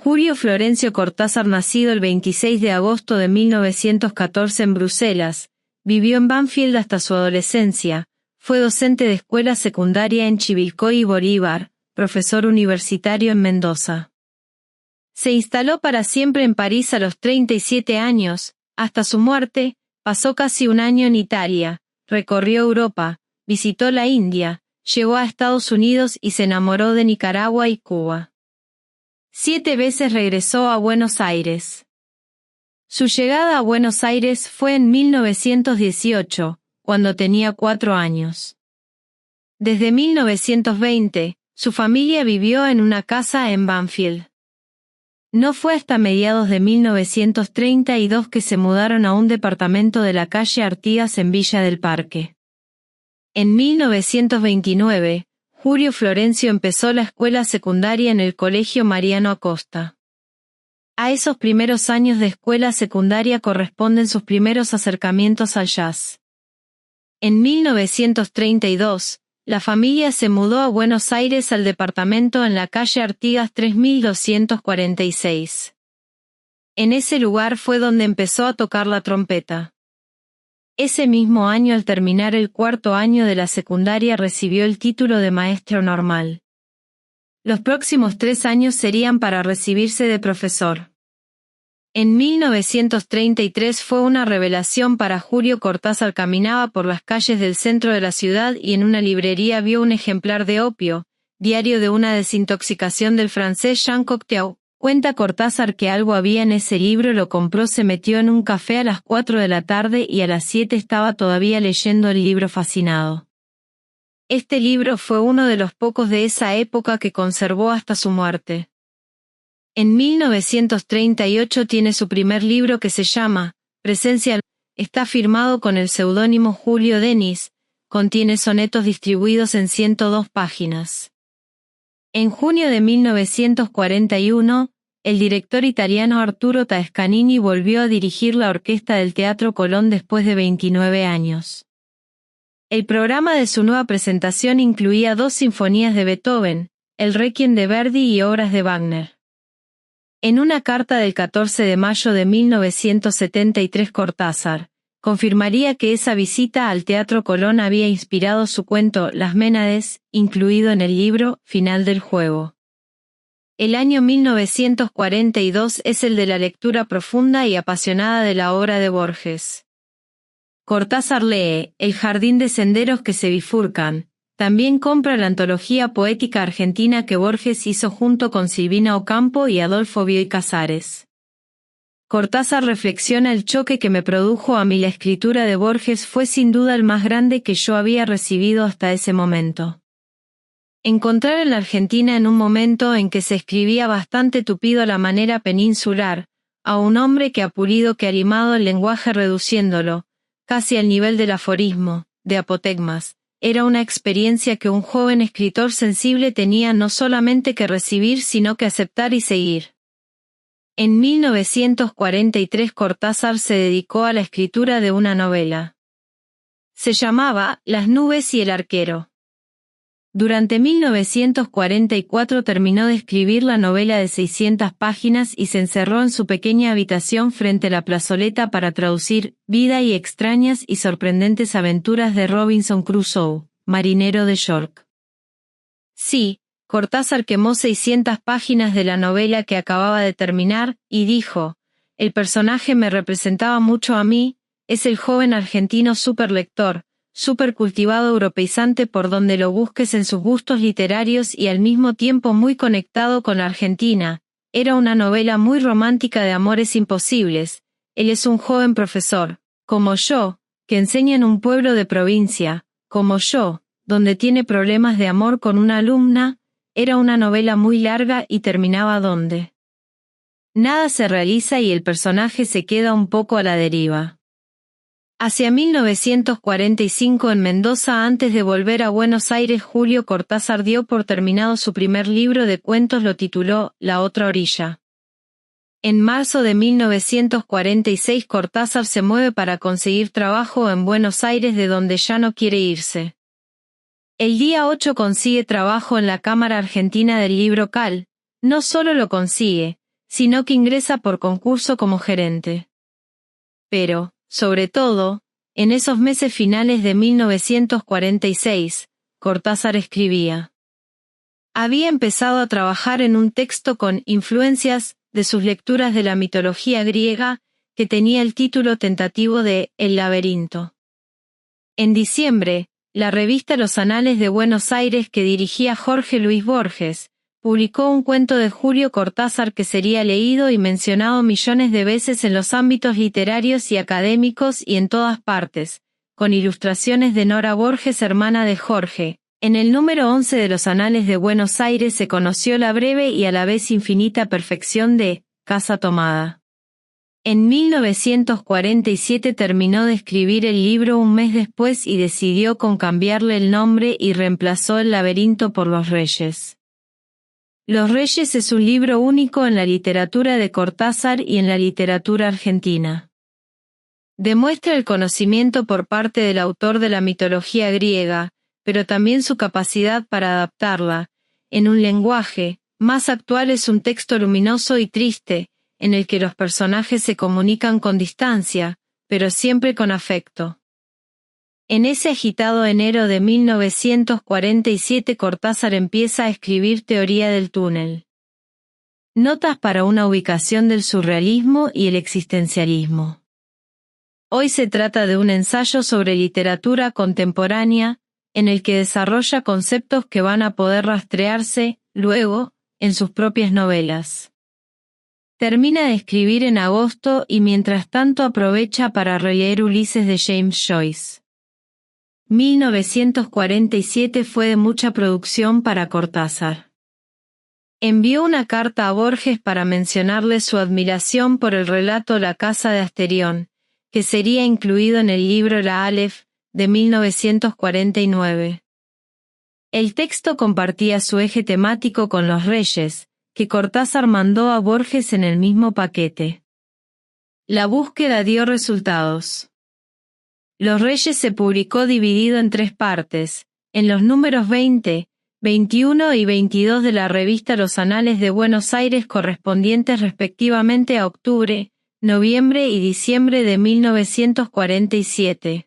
Julio Florencio Cortázar, nacido el 26 de agosto de 1914 en Bruselas, vivió en Banfield hasta su adolescencia, fue docente de escuela secundaria en Chivilcoy y Bolívar, profesor universitario en Mendoza. Se instaló para siempre en París a los 37 años, hasta su muerte, pasó casi un año en Italia, recorrió Europa, visitó la India, llegó a Estados Unidos y se enamoró de Nicaragua y Cuba. 7 veces regresó a Buenos Aires. Su llegada a Buenos Aires fue en 1918, cuando tenía 4 años. Desde 1920, su familia vivió en una casa en Banfield. No fue hasta mediados de 1932 que se mudaron a un departamento de la calle Artigas en Villa del Parque. En 1929, Julio Florencio empezó la escuela secundaria en el Colegio Mariano Acosta. A esos primeros años de escuela secundaria corresponden sus primeros acercamientos al jazz. En 1932, la familia se mudó a Buenos Aires al departamento en la calle Artigas 3246. En ese lugar fue donde empezó a tocar la trompeta. Ese mismo año, al terminar el 4º año de la secundaria, recibió el título de maestro normal. Los próximos 3 años serían para recibirse de profesor. En 1933 fue una revelación para Julio Cortázar. Caminaba por las calles del centro de la ciudad y en una librería vio un ejemplar de Opio, diario de una desintoxicación del francés Jean Cocteau. Cuenta Cortázar que algo había en ese libro, lo compró, se metió en un café a las 4 de la tarde y a las 7 estaba todavía leyendo el libro fascinado. Este libro fue uno de los pocos de esa época que conservó hasta su muerte. En 1938 tiene su primer libro que se llama Presencia. Está firmado con el seudónimo Julio Denis, contiene sonetos distribuidos en 102 páginas. En junio de 1941, el director italiano Arturo Toscanini volvió a dirigir la orquesta del Teatro Colón después de 29 años. El programa de su nueva presentación incluía 2 sinfonías de Beethoven, el Requiem de Verdi y obras de Wagner. En una carta del 14 de mayo de 1973, Cortázar confirmaría que esa visita al Teatro Colón había inspirado su cuento Las Ménades, incluido en el libro Final del Juego. El año 1942 es el de la lectura profunda y apasionada de la obra de Borges. Cortázar lee El jardín de senderos que se bifurcan. También compra la antología poética argentina que Borges hizo junto con Silvina Ocampo y Adolfo Bioy Casares. Cortázar reflexiona: el choque que me produjo a mí la escritura de Borges fue sin duda el más grande que yo había recibido hasta ese momento. Encontrar en la Argentina, en un momento en que se escribía bastante tupido a la manera peninsular, a un hombre que ha pulido, que ha limado el lenguaje reduciéndolo, casi al nivel del aforismo, de apotegmas, era una experiencia que un joven escritor sensible tenía no solamente que recibir sino que aceptar y seguir. En 1943 Cortázar se dedicó a la escritura de una novela. Se llamaba Las nubes y el arquero. Durante 1944 terminó de escribir la novela de 600 páginas y se encerró en su pequeña habitación frente a la plazoleta para traducir Vida y extrañas y sorprendentes aventuras de Robinson Crusoe, marinero de York. Sí, Cortázar quemó 600 páginas de la novela que acababa de terminar, y dijo: el personaje me representaba mucho a mí, es el joven argentino superlector, supercultivado, europeizante por donde lo busques en sus gustos literarios y al mismo tiempo muy conectado con la Argentina. Era una novela muy romántica de amores imposibles. Él es un joven profesor, como yo, que enseña en un pueblo de provincia, como yo, donde tiene problemas de amor con una alumna. Era una novela muy larga y terminaba donde nada se realiza y el personaje se queda un poco a la deriva. Hacia 1945 en Mendoza, antes de volver a Buenos Aires, Julio Cortázar dio por terminado su primer libro de cuentos, lo tituló La otra orilla. En marzo de 1946 Cortázar se mueve para conseguir trabajo en Buenos Aires, de donde ya no quiere irse. El día 8 consigue trabajo en la Cámara Argentina del Libro Cal. No solo lo consigue, sino que ingresa por concurso como gerente. Pero, sobre todo, en esos meses finales de 1946, Cortázar escribía. Había empezado a trabajar en un texto con influencias de sus lecturas de la mitología griega, que tenía el título tentativo de El laberinto. En diciembre, la revista Los Anales de Buenos Aires, que dirigía Jorge Luis Borges, publicó un cuento de Julio Cortázar que sería leído y mencionado millones de veces en los ámbitos literarios y académicos y en todas partes, con ilustraciones de Nora Borges, hermana de Jorge. En el número 11 de Los Anales de Buenos Aires se conoció la breve y a la vez infinita perfección de Casa Tomada. En 1947 terminó de escribir el libro un mes después y decidió con cambiarle el nombre y reemplazó El laberinto por Los Reyes. Los Reyes es un libro único en la literatura de Cortázar y en la literatura argentina. Demuestra el conocimiento por parte del autor de la mitología griega, pero también su capacidad para adaptarla, en un lenguaje, más actual. Es un texto luminoso y triste, en el que los personajes se comunican con distancia, pero siempre con afecto. En ese agitado enero de 1947 Cortázar empieza a escribir Teoría del túnel. Notas para una ubicación del surrealismo y el existencialismo. Hoy se trata de un ensayo sobre literatura contemporánea, en el que desarrolla conceptos que van a poder rastrearse, luego, en sus propias novelas. Termina de escribir en agosto y mientras tanto aprovecha para releer Ulises de James Joyce. 1947 fue de mucha producción para Cortázar. Envió una carta a Borges para mencionarle su admiración por el relato La casa de Asterión, que sería incluido en el libro La Aleph, de 1949. El texto compartía su eje temático con Los Reyes, que Cortázar mandó a Borges en el mismo paquete. La búsqueda dio resultados. Los Reyes se publicó dividido en 3 partes, en los números 20, 21 y 22 de la revista Los Anales de Buenos Aires, correspondientes respectivamente a octubre, noviembre y diciembre de 1947.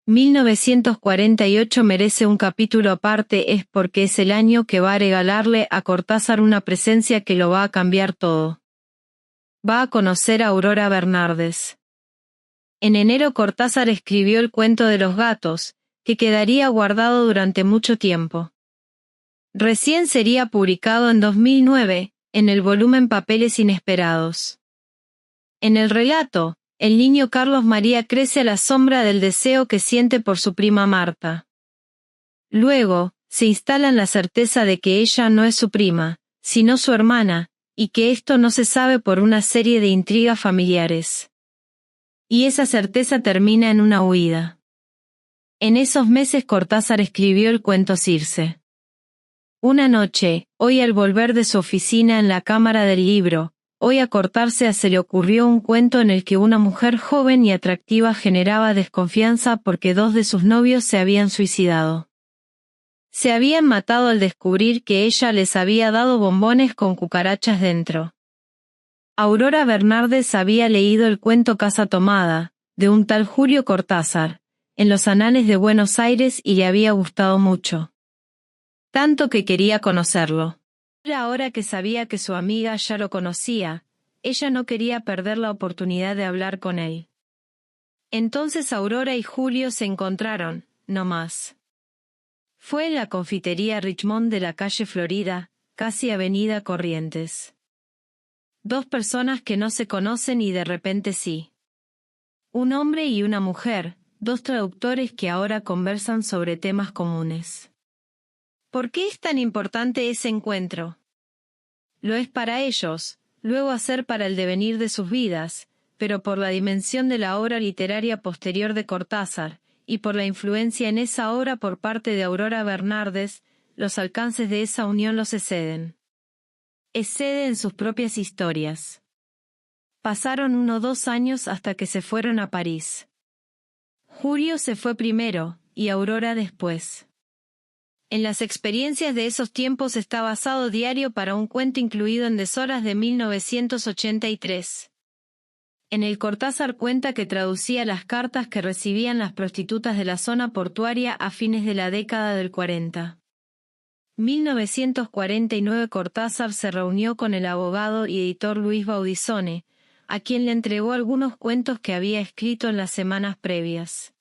1948 merece un capítulo aparte, es porque es el año que va a regalarle a Cortázar una presencia que lo va a cambiar todo. Va a conocer a Aurora Bernardes. En enero Cortázar escribió El cuento de los gatos, que quedaría guardado durante mucho tiempo. Recién sería publicado en 2009, en el volumen Papeles Inesperados. En el relato, el niño Carlos María crece a la sombra del deseo que siente por su prima Marta. Luego, se instala en la certeza de que ella no es su prima, sino su hermana, y que esto no se sabe por una serie de intrigas familiares. Y esa certeza termina en una huida. En esos meses Cortázar escribió el cuento Circe. Una noche, hoy al volver de su oficina en la cámara del libro, hoy a Cortázar se le ocurrió un cuento en el que una mujer joven y atractiva generaba desconfianza porque 2 de sus novios se habían suicidado. Se habían matado al descubrir que ella les había dado bombones con cucarachas dentro. Aurora Bernardes había leído el cuento Casa Tomada, de un tal Julio Cortázar, en Los Anales de Buenos Aires y le había gustado mucho. Tanto que quería conocerlo. Ahora que sabía que su amiga ya lo conocía, ella no quería perder la oportunidad de hablar con él. Entonces Aurora y Julio se encontraron, no más. Fue en la confitería Richmond de la calle Florida, casi avenida Corrientes. 2 personas que no se conocen y de repente sí. Un hombre y una mujer, 2 traductores que ahora conversan sobre temas comunes. ¿Por qué es tan importante ese encuentro? Lo es para ellos, luego a ser para el devenir de sus vidas, pero por la dimensión de la obra literaria posterior de Cortázar, y por la influencia en esa obra por parte de Aurora Bernardes, los alcances de esa unión los exceden. Exceden sus propias historias. Pasaron 1 o 2 años hasta que se fueron a París. Julio se fue primero, y Aurora después. En las experiencias de esos tiempos está basado Diario para un cuento incluido en Deshoras de 1983. En el Cortázar cuenta que traducía las cartas que recibían las prostitutas de la zona portuaria a fines de la década del 40. 1949 Cortázar se reunió con el abogado y editor Luis Baudisone, a quien le entregó algunos cuentos que había escrito en las semanas previas.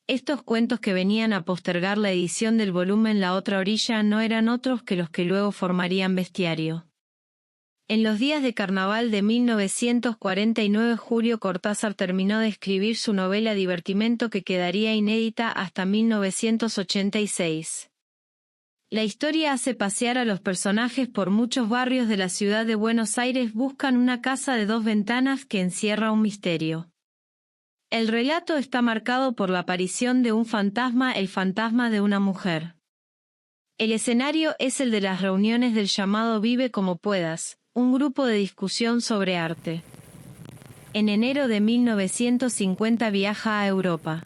Estos cuentos que venían a postergar la edición del volumen La otra orilla no eran otros que los que luego formarían Bestiario. En los días de carnaval de 1949 Julio Cortázar terminó de escribir su novela Divertimento que quedaría inédita hasta 1986. La historia hace pasear a los personajes por muchos barrios de la ciudad de Buenos Aires buscan una casa de 2 ventanas que encierra un misterio. El relato está marcado por la aparición de un fantasma, el fantasma de una mujer. El escenario es el de las reuniones del llamado Vive como puedas, un grupo de discusión sobre arte. En enero de 1950 viaja a Europa.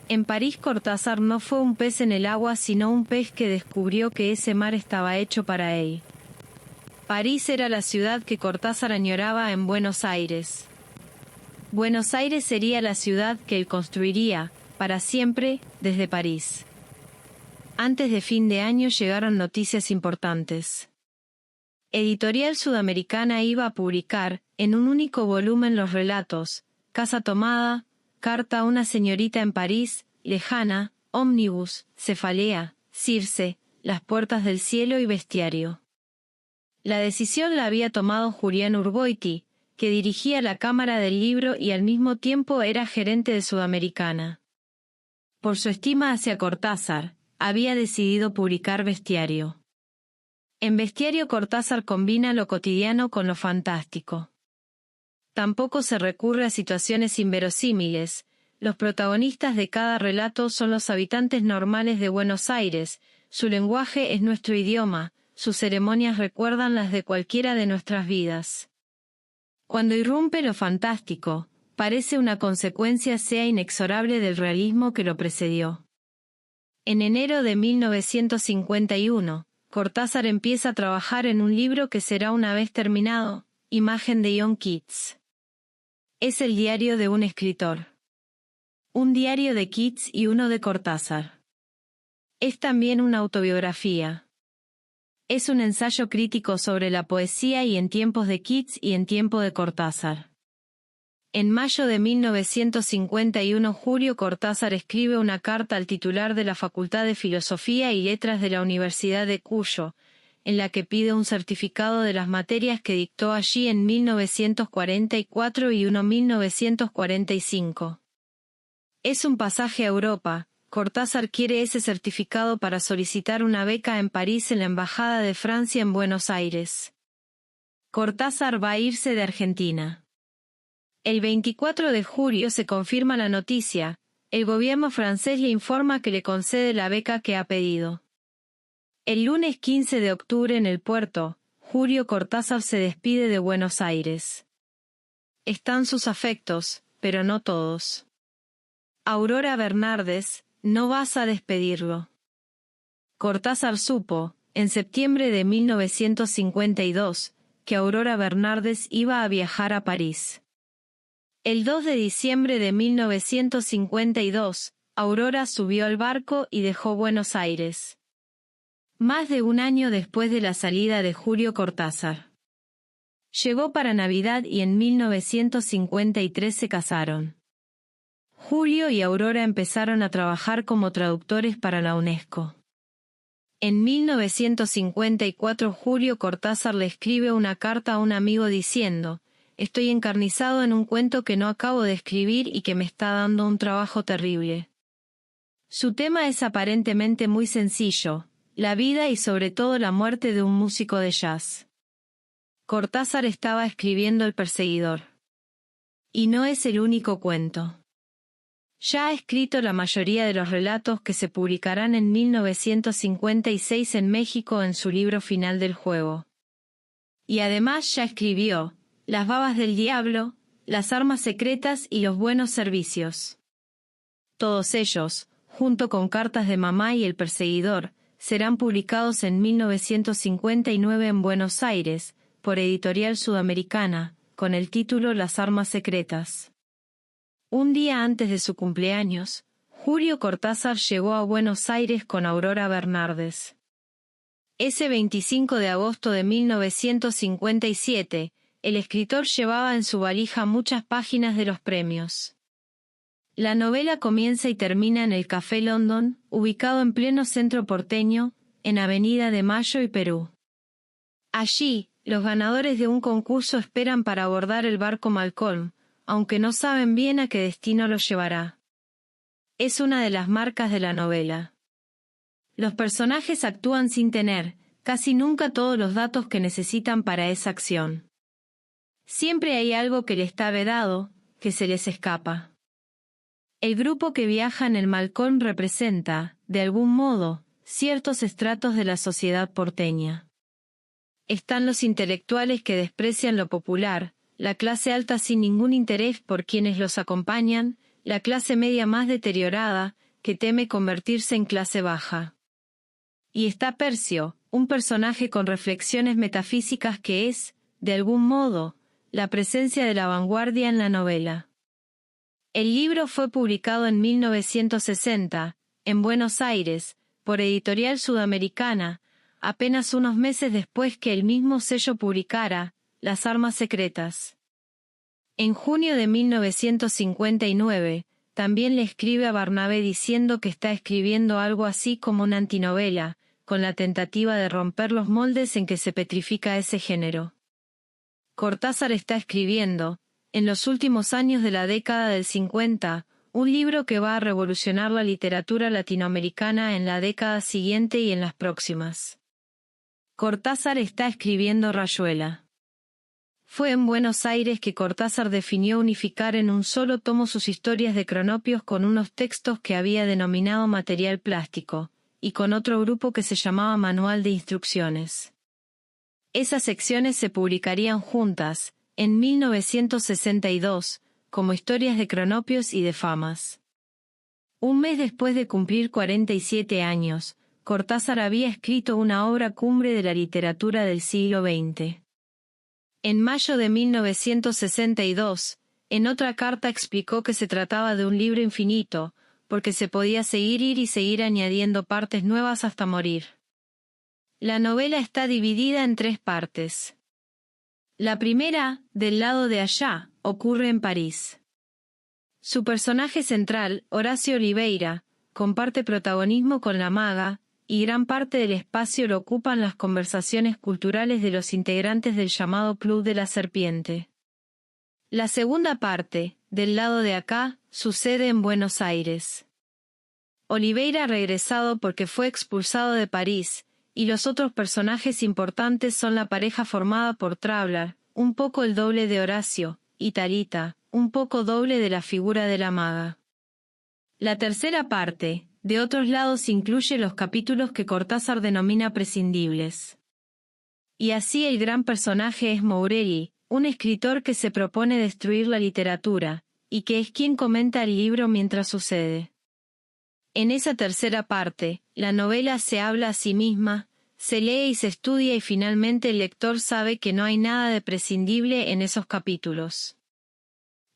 En París Cortázar no fue un pez en el agua sino un pez que descubrió que ese mar estaba hecho para él. París era la ciudad que Cortázar añoraba en Buenos Aires. Buenos Aires sería la ciudad que él construiría, para siempre, desde París. Antes de fin de año llegaron noticias importantes. Editorial Sudamericana iba a publicar, en un único volumen los relatos, Casa tomada, Carta a una señorita en París, Lejana, Ómnibus, Cefalea, Circe, Las puertas del cielo y Bestiario. La decisión la había tomado Julián Urgoiti, que dirigía la Cámara del Libro y al mismo tiempo era gerente de Sudamericana. Por su estima hacia Cortázar, había decidido publicar Bestiario. En Bestiario Cortázar combina lo cotidiano con lo fantástico. Tampoco se recurre a situaciones inverosímiles. Los protagonistas de cada relato son los habitantes normales de Buenos Aires, su lenguaje es nuestro idioma, sus ceremonias recuerdan las de cualquiera de nuestras vidas. Cuando irrumpe lo fantástico, parece una consecuencia sea inexorable del realismo que lo precedió. En enero de 1951, Cortázar empieza a trabajar en un libro que será una vez terminado, Imagen de John Keats. Es el diario de un escritor. Un diario de Keats y uno de Cortázar. Es también una autobiografía. Es un ensayo crítico sobre la poesía y en tiempos de Keats y en tiempo de Cortázar. En mayo de 1951 Julio Cortázar escribe una carta al titular de la Facultad de Filosofía y Letras de la Universidad de Cuyo, en la que pide un certificado de las materias que dictó allí en 1944 y 1945. Es un pasaje a Europa. Cortázar quiere ese certificado para solicitar una beca en París en la Embajada de Francia en Buenos Aires. Cortázar va a irse de Argentina. El 24 de julio se confirma la noticia, el gobierno francés le informa que le concede la beca que ha pedido. El lunes 15 de octubre en el puerto, Julio Cortázar se despide de Buenos Aires. Están sus afectos, pero no todos. Aurora Bernardes, no vas a despedirlo. Cortázar supo, en septiembre de 1952, que Aurora Bernardes iba a viajar a París. El 2 de diciembre de 1952, Aurora subió al barco y dejó Buenos Aires. Más de un año después de la salida de Julio Cortázar. Llegó para Navidad y en 1953 se casaron. Julio y Aurora empezaron a trabajar como traductores para la UNESCO. En 1954 Julio Cortázar le escribe una carta a un amigo diciendo: «Estoy encarnizado en un cuento que no acabo de escribir y que me está dando un trabajo terrible». Su tema es aparentemente muy sencillo, la vida y sobre todo la muerte de un músico de jazz. Cortázar estaba escribiendo El perseguidor. Y no es el único cuento. Ya ha escrito la mayoría de los relatos que se publicarán en 1956 en México en su libro final del juego. Y además ya escribió Las babas del diablo, Las armas secretas y Los buenos servicios. Todos ellos, junto con Cartas de Mamá y El Perseguidor, serán publicados en 1959 en Buenos Aires, por Editorial Sudamericana, con el título Las armas secretas. Un día antes de su cumpleaños, Julio Cortázar llegó a Buenos Aires con Aurora Bernardes. Ese 25 de agosto de 1957, el escritor llevaba en su valija muchas páginas de los premios. La novela comienza y termina en el Café London, ubicado en pleno centro porteño, en Avenida de Mayo y Perú. Allí, los ganadores de un concurso esperan para abordar el barco Malcolm, aunque no saben bien a qué destino los llevará. Es una de las marcas de la novela. Los personajes actúan sin tener, casi nunca todos los datos que necesitan para esa acción. Siempre hay algo que les está vedado, que se les escapa. El grupo que viaja en el Malcolm representa, de algún modo, ciertos estratos de la sociedad porteña. Están los intelectuales que desprecian lo popular, la clase alta sin ningún interés por quienes los acompañan, la clase media más deteriorada, que teme convertirse en clase baja. Y está Percio, un personaje con reflexiones metafísicas que es, de algún modo, la presencia de la vanguardia en la novela. El libro fue publicado en 1960, en Buenos Aires, por Editorial Sudamericana, apenas unos meses después que el mismo sello publicara Las armas secretas. En junio de 1959, también le escribe a Barnabé diciendo que está escribiendo algo así como una antinovela, con la tentativa de romper los moldes en que se petrifica ese género. Cortázar está escribiendo, en los últimos años de la década del 50, un libro que va a revolucionar la literatura latinoamericana en la década siguiente y en las próximas. Cortázar está escribiendo Rayuela. Fue en Buenos Aires que Cortázar definió unificar en un solo tomo sus historias de cronopios con unos textos que había denominado material plástico, y con otro grupo que se llamaba Manual de Instrucciones. Esas secciones se publicarían juntas, en 1962, como historias de cronopios y de famas. Un mes después de cumplir 47 años, Cortázar había escrito una obra cumbre de la literatura del siglo XX. En mayo de 1962, en otra carta explicó que se trataba de un libro infinito, porque se podía seguir y seguir añadiendo partes nuevas hasta morir. La novela está dividida en 3 partes. La primera, Del lado de allá, ocurre en París. Su personaje central, Horacio Oliveira, comparte protagonismo con la maga, y gran parte del espacio lo ocupan las conversaciones culturales de los integrantes del llamado Club de la Serpiente. La segunda parte, Del lado de acá, sucede en Buenos Aires. Oliveira ha regresado porque fue expulsado de París, y los otros personajes importantes son la pareja formada por Traveller, un poco el doble de Horacio, y Tarita, un poco doble de la figura de la maga. La tercera parte, de otros lados, incluye los capítulos que Cortázar denomina prescindibles. Y así el gran personaje es Moureri, un escritor que se propone destruir la literatura, y que es quien comenta el libro mientras sucede. En esa tercera parte, la novela se habla a sí misma, se lee y se estudia y finalmente el lector sabe que no hay nada de prescindible en esos capítulos.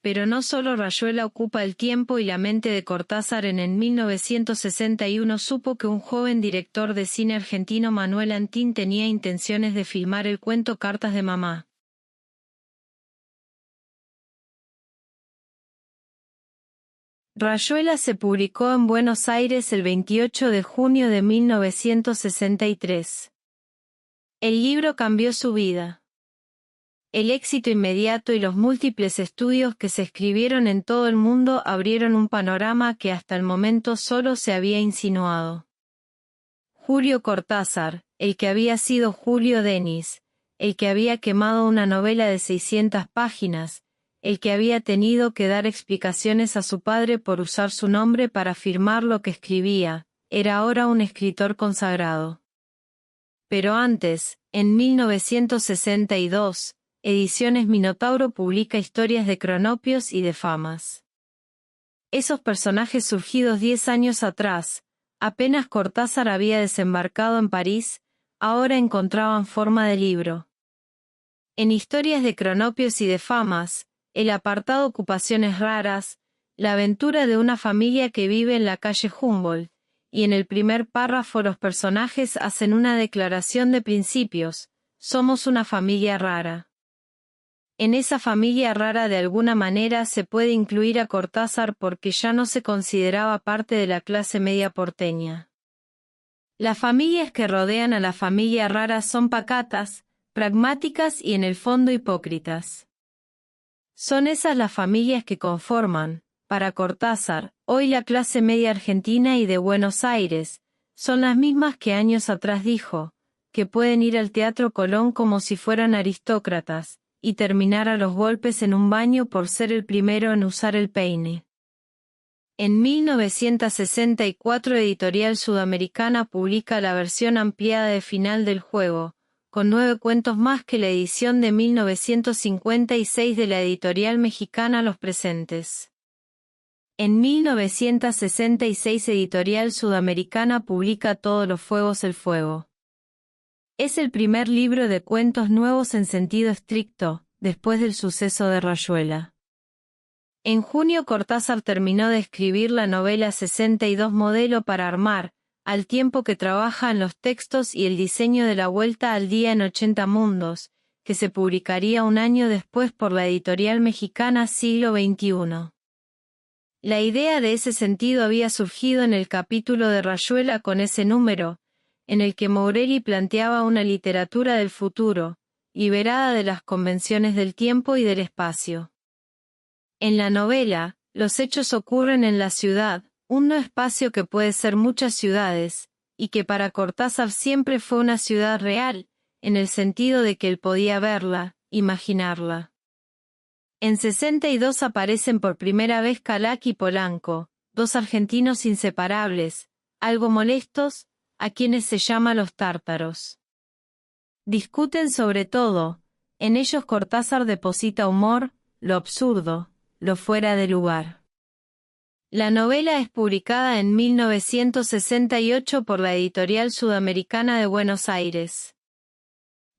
Pero no solo Rayuela ocupa el tiempo y la mente de Cortázar. En 1961 supo que un joven director de cine argentino, Manuel Antín, tenía intenciones de filmar el cuento Cartas de Mamá. Rayuela se publicó en Buenos Aires el 28 de junio de 1963. El libro cambió su vida. El éxito inmediato y los múltiples estudios que se escribieron en todo el mundo abrieron un panorama que hasta el momento solo se había insinuado. Julio Cortázar, el que había sido Julio Denis, el que había quemado una novela de 600 páginas, el que había tenido que dar explicaciones a su padre por usar su nombre para firmar lo que escribía, era ahora un escritor consagrado. Pero antes, en 1962, Ediciones Minotauro publica historias de cronopios y de famas. Esos personajes surgidos 10 años atrás, apenas Cortázar había desembarcado en París, ahora encontraban forma de libro. En Historias de Cronopios y de Famas, el apartado Ocupaciones raras, la aventura de una familia que vive en la calle Humboldt, y en el primer párrafo los personajes hacen una declaración de principios: somos una familia rara. En esa familia rara de alguna manera se puede incluir a Cortázar porque ya no se consideraba parte de la clase media porteña. Las familias que rodean a la familia rara son pacatas, pragmáticas y en el fondo hipócritas. Son esas las familias que conforman, para Cortázar, hoy la clase media argentina y de Buenos Aires, son las mismas que años atrás dijo, que pueden ir al Teatro Colón como si fueran aristócratas, y terminar a los golpes en un baño por ser el primero en usar el peine. En 1964 Editorial Sudamericana publica la versión ampliada de Final del Juego, con 9 cuentos más que la edición de 1956 de la editorial mexicana Los Presentes. En 1966 Editorial Sudamericana publica Todos los fuegos el fuego. Es el primer libro de cuentos nuevos en sentido estricto, después del suceso de Rayuela. En junio Cortázar terminó de escribir la novela 62 Modelo para armar, al tiempo que trabaja en los textos y el diseño de La Vuelta al Día en 80 Mundos, que se publicaría un año después por la editorial mexicana Siglo XXI. La idea de ese sentido había surgido en el capítulo de Rayuela con ese número, en el que Morelli planteaba una literatura del futuro, liberada de las convenciones del tiempo y del espacio. En la novela, los hechos ocurren en la ciudad, un no espacio que puede ser muchas ciudades, y que para Cortázar siempre fue una ciudad real, en el sentido de que él podía verla, imaginarla. En 62 aparecen por primera vez Calac y Polanco, dos argentinos inseparables, algo molestos, a quienes se llama los tártaros. Discuten sobre todo, en ellos Cortázar deposita humor, lo absurdo, lo fuera de lugar. La novela es publicada en 1968 por la Editorial Sudamericana de Buenos Aires.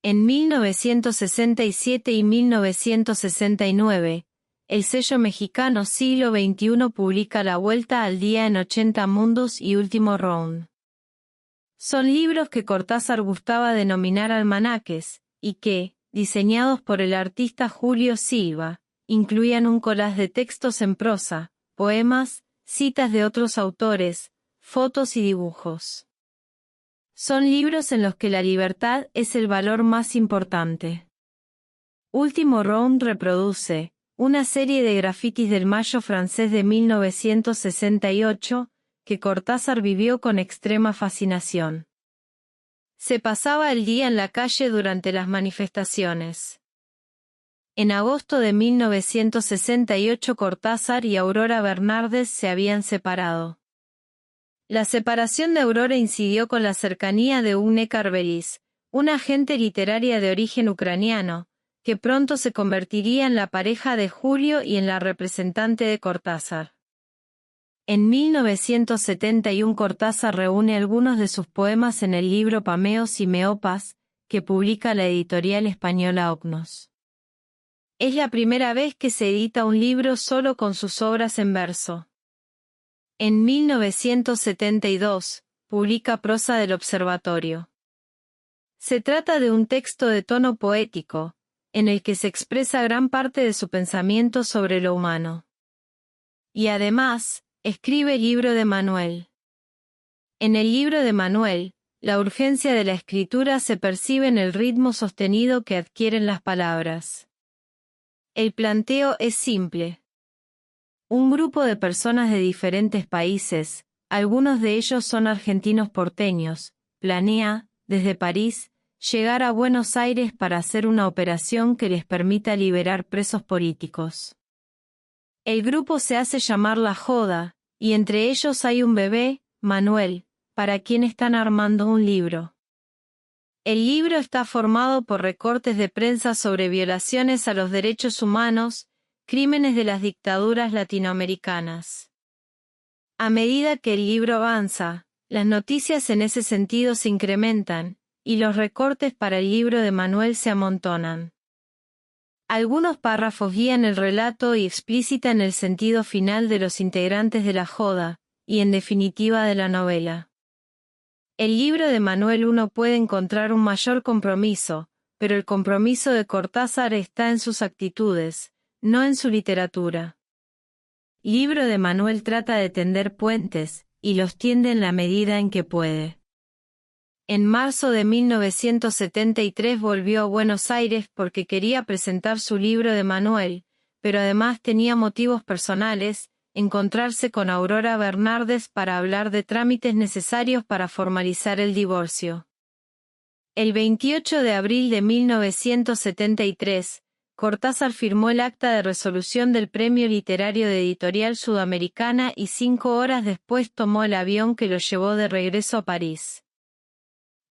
En 1967 y 1969, el sello mexicano Siglo XXI publica La Vuelta al Día en 80 Mundos y Último Round. Son libros que Cortázar gustaba denominar almanaques, y que, diseñados por el artista Julio Silva, incluían un collage de textos en prosa, poemas, citas de otros autores, fotos y dibujos. Son libros en los que la libertad es el valor más importante. Último Round reproduce una serie de grafitis del Mayo francés de 1968, que Cortázar vivió con extrema fascinación. Se pasaba el día en la calle durante las manifestaciones. En agosto de 1968 Cortázar y Aurora Bernardes se habían separado. La separación de Aurora incidió con la cercanía de Ugne Carveris, una agente literaria de origen ucraniano, que pronto se convertiría en la pareja de Julio y en la representante de Cortázar. En 1971 Cortázar reúne algunos de sus poemas en el libro Pameos y Meopas, que publica la editorial española Ocnos. Es la primera vez que se edita un libro solo con sus obras en verso. En 1972, publica Prosa del Observatorio. Se trata de un texto de tono poético, en el que se expresa gran parte de su pensamiento sobre lo humano. Y además, escribe el libro de Manuel. En el libro de Manuel, la urgencia de la escritura se percibe en el ritmo sostenido que adquieren las palabras. El planteo es simple. Un grupo de personas de diferentes países, algunos de ellos son argentinos porteños, planea, desde París, llegar a Buenos Aires para hacer una operación que les permita liberar presos políticos. El grupo se hace llamar La Joda, y entre ellos hay un bebé, Manuel, para quien están armando un libro. El libro está formado por recortes de prensa sobre violaciones a los derechos humanos, crímenes de las dictaduras latinoamericanas. A medida que el libro avanza, las noticias en ese sentido se incrementan, y los recortes para el libro de Manuel se amontonan. Algunos párrafos guían el relato y explicitan el sentido final de los integrantes de la joda, y en definitiva de la novela. El libro de Manuel uno puede encontrar un mayor compromiso, pero el compromiso de Cortázar está en sus actitudes, no en su literatura. El libro de Manuel trata de tender puentes, y los tiende en la medida en que puede. En marzo de 1973 volvió a Buenos Aires porque quería presentar su libro de Manuel, pero además tenía motivos personales, encontrarse con Aurora Bernardes para hablar de trámites necesarios para formalizar el divorcio. El 28 de abril de 1973, Cortázar firmó el acta de resolución del Premio Literario de Editorial Sudamericana y 5 horas después tomó el avión que lo llevó de regreso a París.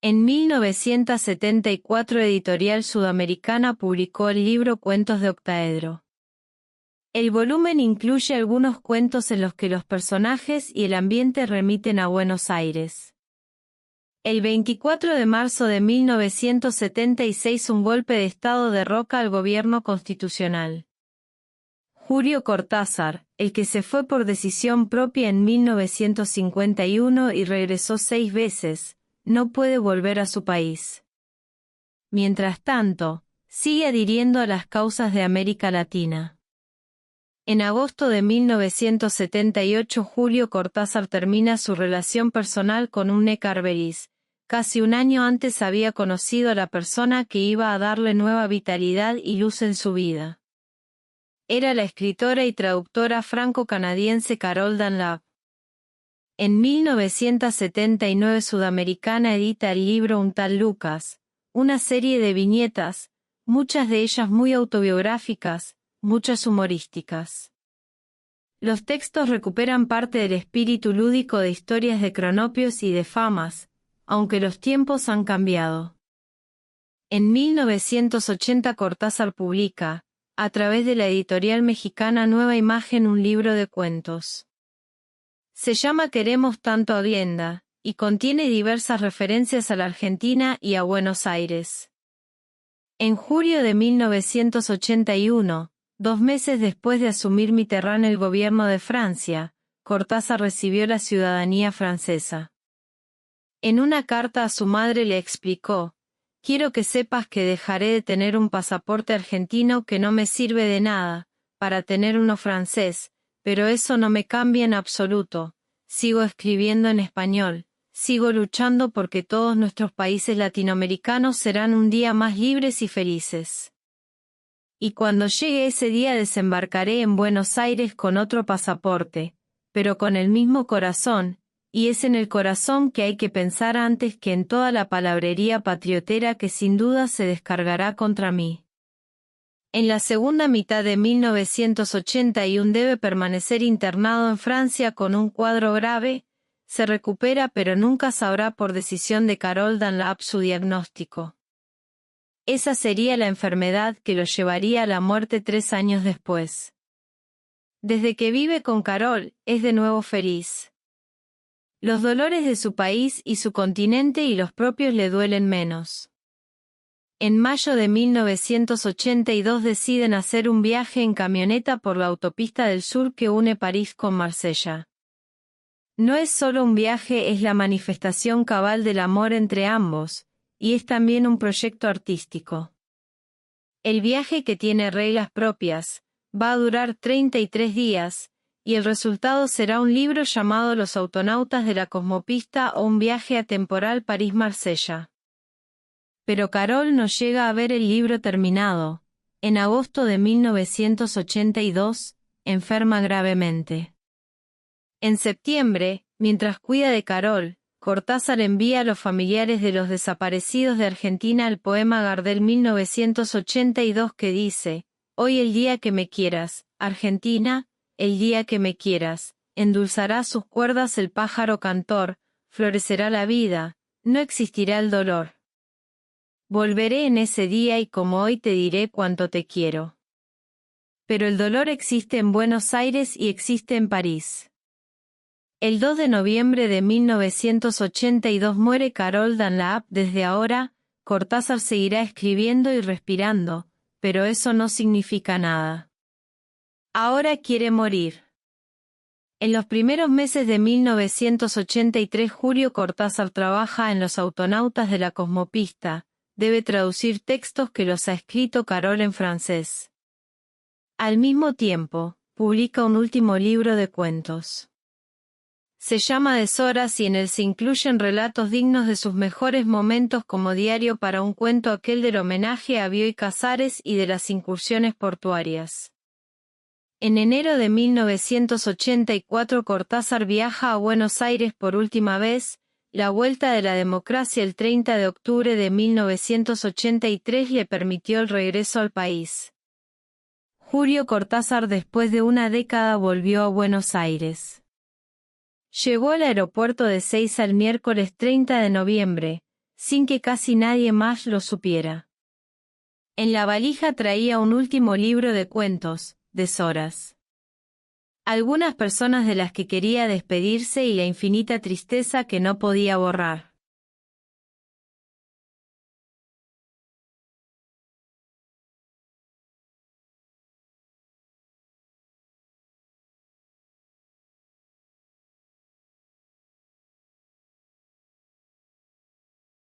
En 1974 Editorial Sudamericana publicó el libro Cuentos de Octaedro. El volumen incluye algunos cuentos en los que los personajes y el ambiente remiten a Buenos Aires. El 24 de marzo de 1976 un golpe de Estado derroca al gobierno constitucional. Julio Cortázar, el que se fue por decisión propia en 1951 y regresó 6 veces, no puede volver a su país. Mientras tanto, sigue adhiriendo a las causas de América Latina. En agosto de 1978 Julio Cortázar termina su relación personal con Une Carveris. Casi un año antes había conocido a la persona que iba a darle nueva vitalidad y luz en su vida. Era la escritora y traductora franco-canadiense Carol Dunlap. En 1979 Sudamericana edita el libro Un tal Lucas, una serie de viñetas, muchas de ellas muy autobiográficas, muchas humorísticas. Los textos recuperan parte del espíritu lúdico de historias de cronopios y de famas, aunque los tiempos han cambiado. En 1980 Cortázar publica, a través de la editorial mexicana Nueva Imagen, un libro de cuentos. Se llama Queremos tanto a Glenda, y contiene diversas referencias a la Argentina y a Buenos Aires. En julio de 1981, 2 meses después de asumir Mitterrand el gobierno de Francia, Cortázar recibió la ciudadanía francesa. En una carta a su madre le explicó: «Quiero que sepas que dejaré de tener un pasaporte argentino que no me sirve de nada, para tener uno francés, pero eso no me cambia en absoluto. Sigo escribiendo en español, sigo luchando porque todos nuestros países latinoamericanos serán un día más libres y felices. Y cuando llegue ese día desembarcaré en Buenos Aires con otro pasaporte, pero con el mismo corazón, y es en el corazón que hay que pensar antes que en toda la palabrería patriotera que sin duda se descargará contra mí». En la segunda mitad de 1981 debe permanecer internado en Francia con un cuadro grave, se recupera pero nunca sabrá por decisión de Carol Dunlap su diagnóstico. Esa sería la enfermedad que lo llevaría a la muerte 3 años después. Desde que vive con Carol, es de nuevo feliz. Los dolores de su país y su continente y los propios le duelen menos. En mayo de 1982 deciden hacer un viaje en camioneta por la autopista del sur que une París con Marsella. No es solo un viaje, es la manifestación cabal del amor entre ambos, y es también un proyecto artístico. El viaje, que tiene reglas propias, va a durar 33 días, y el resultado será un libro llamado Los autonautas de la cosmopista o un viaje atemporal París-Marsella. Pero Carol no llega a ver el libro terminado. En agosto de 1982, enferma gravemente. En septiembre, mientras cuida de Carol, Cortázar envía a los familiares de los desaparecidos de Argentina el poema Gardel 1982 que dice: «Hoy el día que me quieras, Argentina, el día que me quieras, endulzará sus cuerdas el pájaro cantor, florecerá la vida, no existirá el dolor. Volveré en ese día y como hoy te diré cuánto te quiero». Pero el dolor existe en Buenos Aires y existe en París. El 2 de noviembre de 1982 muere Carol Dunlap. Desde ahora, Cortázar seguirá escribiendo y respirando, pero eso no significa nada. Ahora quiere morir. En los primeros meses de 1983 Julio Cortázar trabaja en Los Autonautas de la Cosmopista, debe traducir textos que los ha escrito Carol en francés. Al mismo tiempo, publica un último libro de cuentos. Se llama Deshoras y en él se incluyen relatos dignos de sus mejores momentos como diario para un cuento, aquel del homenaje a Bioy Casares y de las incursiones portuarias. En enero de 1984 Cortázar viaja a Buenos Aires por última vez. La vuelta de la democracia el 30 de octubre de 1983 le permitió el regreso al país. Julio Cortázar después de una década volvió a Buenos Aires. Llegó al aeropuerto de Ezeiza el miércoles 30 de noviembre, sin que casi nadie más lo supiera. En la valija traía un último libro de cuentos, Deshoras. Algunas personas de las que quería despedirse y la infinita tristeza que no podía borrar.